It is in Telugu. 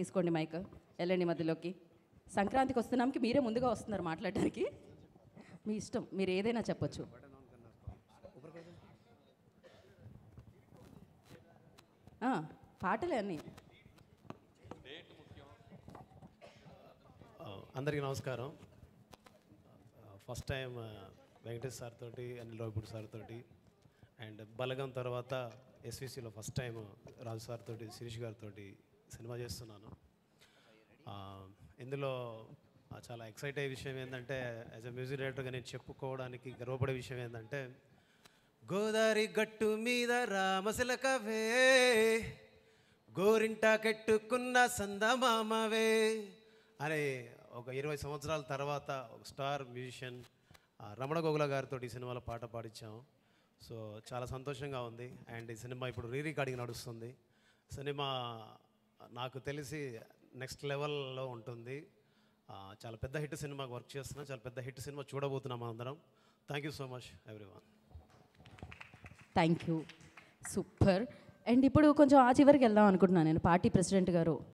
తీసుకోండి మైక్, వెళ్ళండి మధ్యలోకి. సంక్రాంతికి వస్తున్నాంకి మీరే ముందుగా వస్తున్నారు మాట్లాడడానికి. మీ ఇష్టం, మీరు ఏదైనా చెప్పొచ్చు. పాటలే అన్నీ. అందరికీ నమస్కారం. ఫస్ట్ టైం వెంకటేష్ సార్ తోటి, అనిల్ రావుపూడి సార్ తోటి, అండ్ బలగం తర్వాత ఎస్విసిలో ఫస్ట్ టైం రాజు సార్ తోటి, శిరీష్ గారితో సినిమా చేస్తున్నాను. ఇందులో చాలా ఎక్సైట్ అయ్యే విషయం ఏంటంటే, యాజ్ అ మ్యూజిక్ డైరెక్టర్గా నేను చెప్పుకోవడానికి గర్వపడే విషయం ఏంటంటే, గోదావరి గట్టు మీద రామశిలకవే, గోరింటా కెట్టుకున్న సందమామవే అనే ఒక 20 సంవత్సరాల తర్వాత ఒక స్టార్ మ్యూజిషియన్ రమణ గోగుల గారితో ఈ సినిమాలో పాట పాడించాము. సో చాలా సంతోషంగా ఉంది. అండ్ ఈ సినిమా ఇప్పుడు రీరికార్డింగ్ నడుస్తుంది. సినిమా నాకు తెలిసి నెక్స్ట్ లెవెల్లో ఉంటుంది. చాలా పెద్ద హిట్ సినిమాకి వర్క్ చేస్తున్నాం. చాలా పెద్ద హిట్ సినిమా చూడబోతున్నాం అందరం. Thank you so much everyone. Thank you, super. And ఇప్పుడు కొంచెం ఆ చివరికి వెళ్దాం అనుకుంటున్నాను నేను. పార్టీ ప్రెసిడెంట్ గారు